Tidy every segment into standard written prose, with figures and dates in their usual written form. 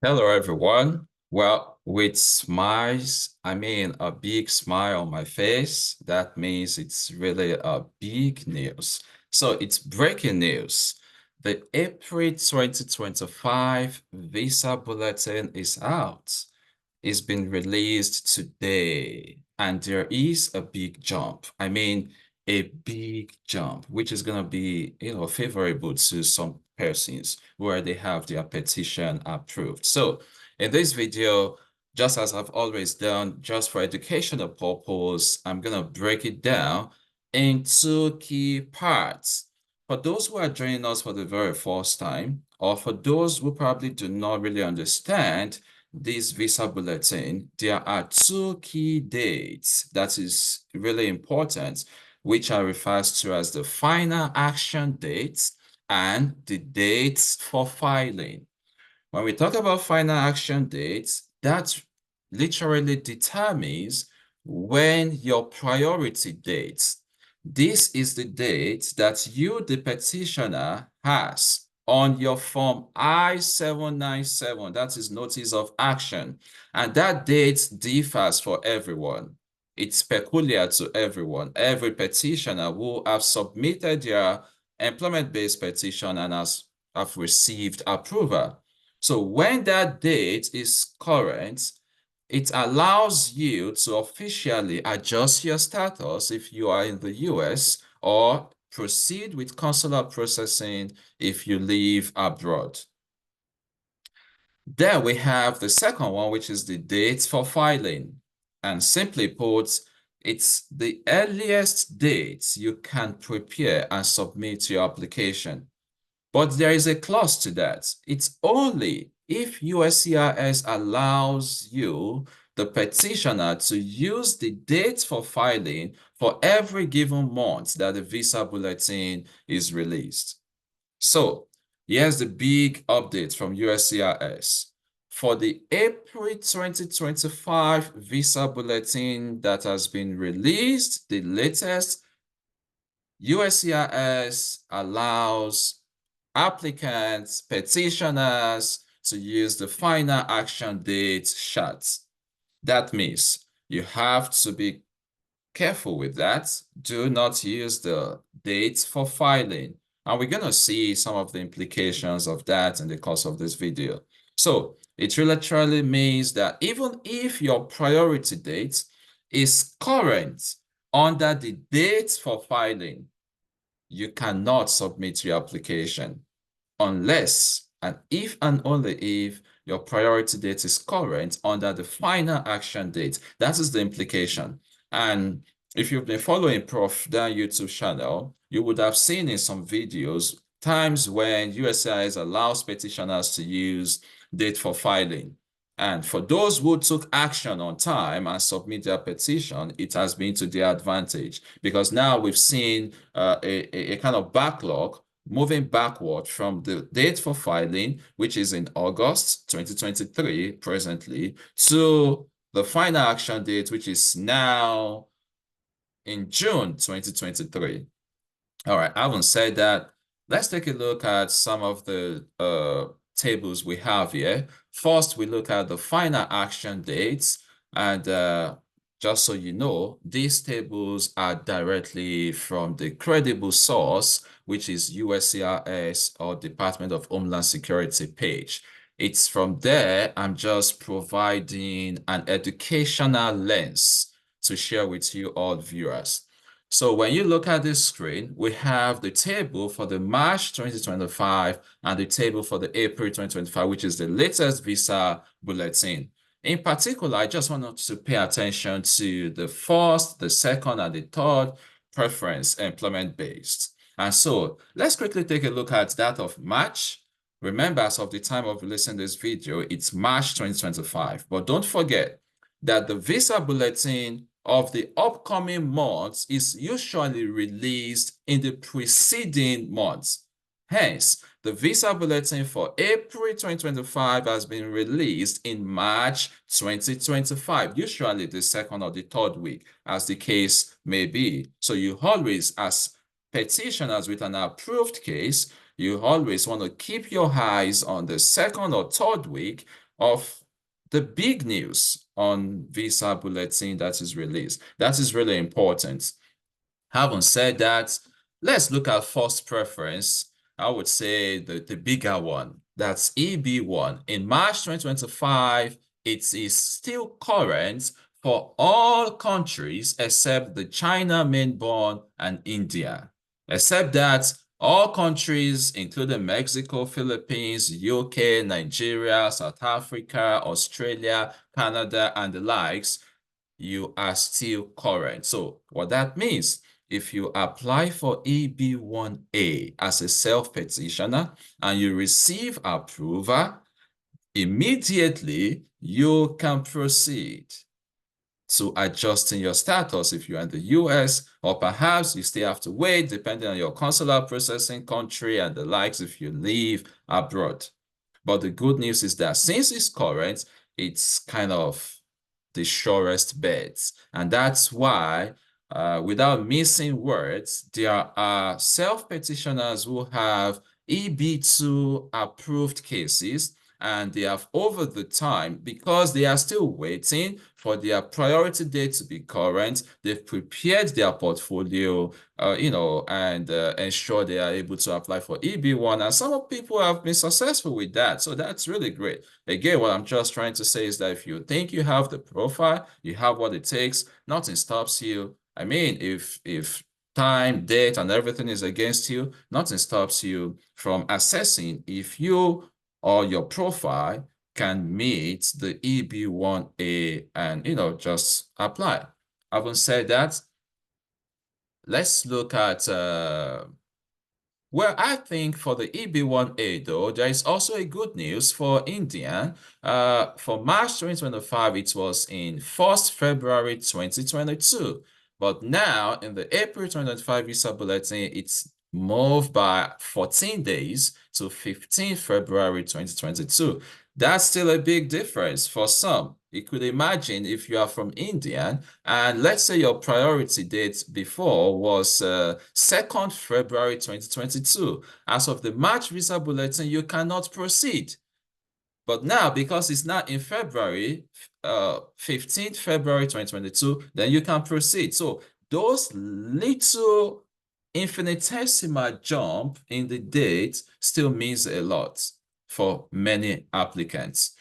Hello, everyone. Well, with smiles, I mean a big smile on my face. That means it's really a big news. So it's breaking news. The April 2025 Visa Bulletin is out. It's been released today, and there is a big jump. I mean, a big jump, which is going to be, favorable to some persons where they have their petition approved. So in this video, just as I've always done, just for educational purpose, I'm going to break it down into key parts. For those who are joining us for the very first time, or for those who probably do not really understand this Visa Bulletin, there are two key dates that is really important, which are referred to as the final action dates and the dates for filing. When we talk about final action dates, that literally determines when your priority date. This is the date that you, the petitioner, has on your form I-797, that is notice of action. And that date differs for everyone. It's peculiar to everyone. Every petitioner who have submitted their employment-based petition and have received approval. So when that date is current, it allows you to officially adjust your status if you are in the US or proceed with consular processing if you live abroad. Then we have the second one, which is the date for filing. And simply put, it's the earliest date you can prepare and submit your application. But there is a clause to that. It's only if USCIS allows you, the petitioner, to use the date for filing for every given month that the Visa Bulletin is released. So here's the big update from USCIS. For the April 2025 Visa Bulletin that has been released, the latest, USCIS allows applicants, petitioners to use the final action date chart. That means you have to be careful with that. Do not use the dates for filing. And we're going to see some of the implications of that in the course of this video. So it literally means that even if your priority date is current under the dates for filing, you cannot submit your application unless and if and only if your priority date is current under the final action date. That is the implication. And if you've been following Prof. that YouTube channel, you would have seen in some videos times when USCIS allows petitioners to use date for filing. And for those who took action on time and submit their petition, it has been to their advantage because now we've seen a kind of backlog moving backward from the date for filing, which is in August 2023 presently, to the final action date, which is now in June 2023. All right, having said that, let's take a look at some of the tables we have here. First, we look at the final action dates. And just so you know, these tables are directly from the credible source, which is USCIS or Department of Homeland Security page. It's from there, I'm just providing an educational lens to share with you all viewers. So when you look at this screen, we have the table for the March 2025 and the table for the April 2025, which is the latest Visa Bulletin. In particular, I just want to pay attention to the first, the second, and the third preference employment-based. And so let's quickly take a look at that of March. Remember, as of the time of releasing this video, it's March 2025. But don't forget that the Visa Bulletin of the upcoming months is usually released in the preceding months. Hence, the Visa Bulletin for April 2025 has been released in March 2025, usually the second or the third week, as the case may be. So you always, as petitioners with an approved case, you always want to keep your eyes on the second or third week of the big news on Visa Bulletin that is released. That is really important. Having said that, let's look at first preference. I would say the bigger one, that's EB1. In March 2025, it is still current for all countries except the China mainborn and India. Except that all countries, including Mexico, Philippines, UK, Nigeria, South Africa, Australia, Canada, and the likes, you are still current. So what that means, if you apply for EB1A as a self-petitioner and you receive approval, immediately you can proceed to adjusting your status if you're in the US, or perhaps you still have to wait depending on your consular processing country and the likes if you live abroad. But the good news is that since it's current, it's kind of the surest bets. And that's why, without missing words, there are self-petitioners who have EB2 approved cases, and they have over the time, because they are still waiting for their priority date to be current, they've prepared their portfolio, and ensure they are able to apply for EB1. And some people have been successful with that. So that's really great. Again, what I'm just trying to say is that if you think you have the profile, you have what it takes, nothing stops you. I mean, if time, date, and everything is against you, nothing stops you from assessing if you or your profile can meet the EB1A and, just apply. Having said that, let's look at well, I think for the EB1A, though, there is also a good news for India. For March 2025, it was in 1st February 2022. But now, in the April 2025 Visa Bulletin, it's moved by 14 days to 15 February 2022. That's still a big difference for some. You could imagine if you are from India, and let's say your priority date before was 2nd February 2022. As of the March Visa Bulletin, you cannot proceed. But now, because it's not in February, 15th February 2022, then you can proceed. So those little infinitesimal jump in the date still means a lot for many applicants.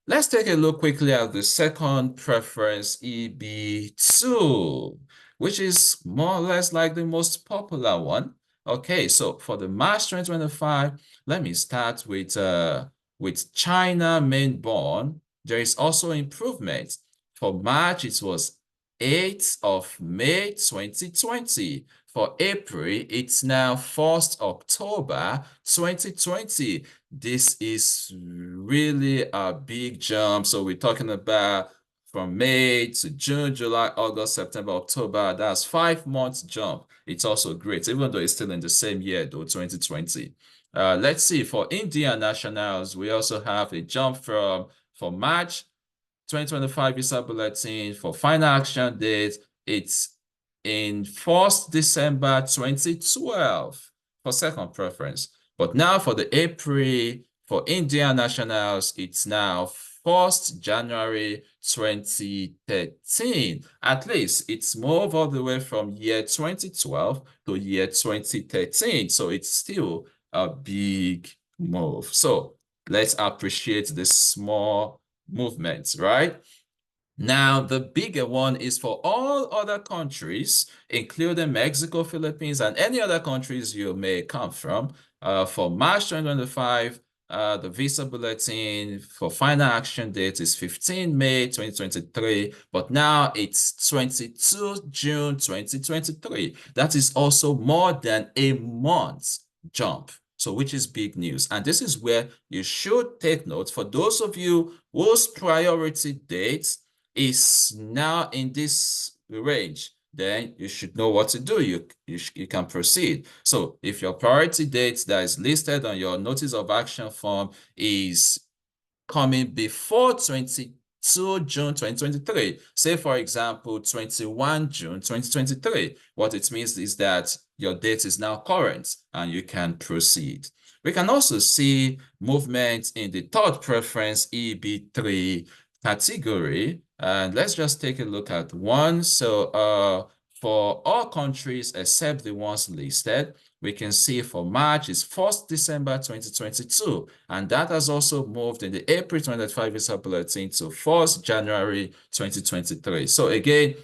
Let's take a look quickly at the second preference, EB2, which is more or less like the most popular one. Okay, so for the March 2025, let me start with China mainborn. There is also improvement. For March, it was 8th of May 2020. For April, it's now 1st October 2020. This is really a big jump. So we're talking about from May to June, July, August, September, October. That's 5 months jump. It's also great, even though it's still in the same year, though, 2020. Let's see, for Indian nationals, we also have a jump for March 2025 Visa Bulletin. For final action date, it's in 1st December 2012 for second preference. But now for the April, for Indian nationals, it's now 1st January 2013. At least it's moved all the way from year 2012 to year 2013. So it's still a big move. So let's appreciate the small movements, right? Now, the bigger one is for all other countries, including Mexico, Philippines, and any other countries you may come from. For March 2025, the Visa Bulletin for final action date is 15 May 2023, but now it's 22 June 2023. That is also more than a month jump. So which is big news. And this is where you should take note for those of you whose priority date is now in this range, then you should know what to do. You can proceed. So if your priority date that is listed on your notice of action form is coming before 22 June 2023, say for example 21 June 2023, what it means is that your date is now current and you can proceed. We can also see movement in the third preference EB3 category. And let's just take a look at one. So for all countries except the ones listed, we can see for March is 1st December 2022, and that has also moved in the April 25 Visa Bulletin to 1st January 2023. So again,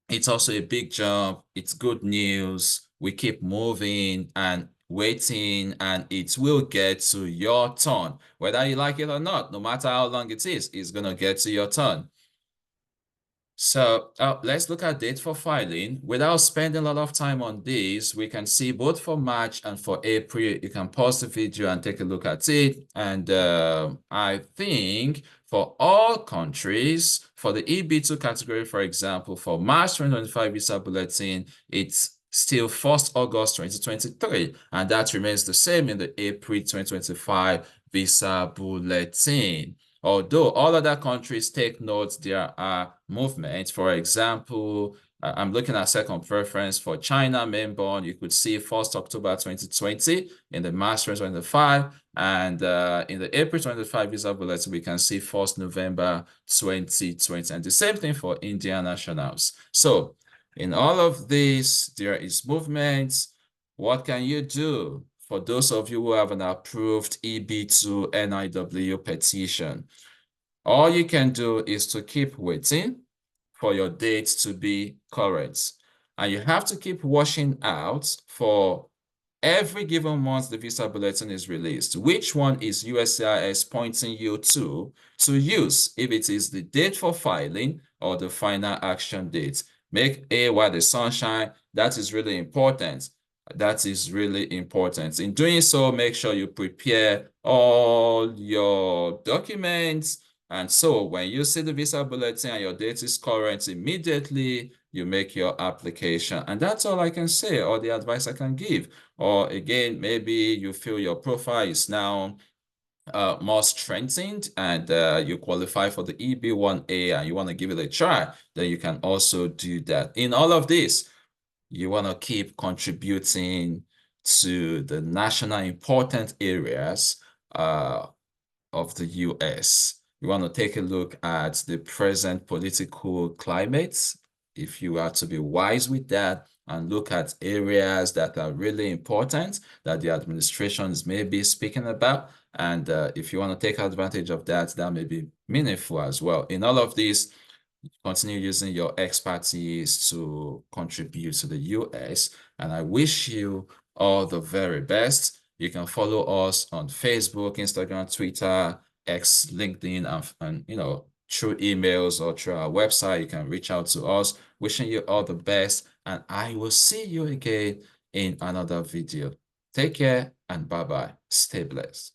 it's also a big jump. It's good news. We keep moving and waiting, and it will get to your turn. Whether you like it or not, no matter how long it is, it's going to get to your turn. So let's look at date for filing. Without spending a lot of time on this, we can see both for March and for April. You can pause the video and take a look at it. And I think for all countries, for the EB2 category, for example, for March 2025 Visa Bulletin, it's still 1st August 2023. And that remains the same in the April 2025 Visa Bulletin. Although all other countries, take note, there are movements. For example, I'm looking at second preference for China mainborn. You could see 1st October 2020 in the March 2025. And in the April 2025 Visa Bulletin, we can see 1st November 2020. And the same thing for Indian nationals. So in all of this, there is movement. What can you do? For those of you who have an approved EB2 NIW petition, all you can do is to keep waiting for your dates to be current. And you have to keep watching out for every given month the Visa Bulletin is released. Which one is USCIS pointing you to use, if it is the date for filing or the final action date. Make A while the sunshine. That is really important. That is really important. In doing so, make sure you prepare all your documents. And so when you see the Visa Bulletin and your date is current, immediately you make your application. And that's all I can say, or the advice I can give. Or again, maybe you feel your profile is now more strengthened and you qualify for the EB1A and you want to give it a try, then you can also do that. In all of this, you want to keep contributing to the national important areas of the US. You want to take a look at the present political climate, if you are to be wise with that, and look at areas that are really important that the administrations may be speaking about. And if you want to take advantage of that, that may be meaningful as well. In all of this, continue using your expertise to contribute to the US. And I wish you all the very best. You can follow us on Facebook, Instagram, Twitter, X, LinkedIn, and through emails or through our website. You can reach out to us. Wishing you all the best, and I will see you again in another video. Take care and bye-bye. Stay blessed.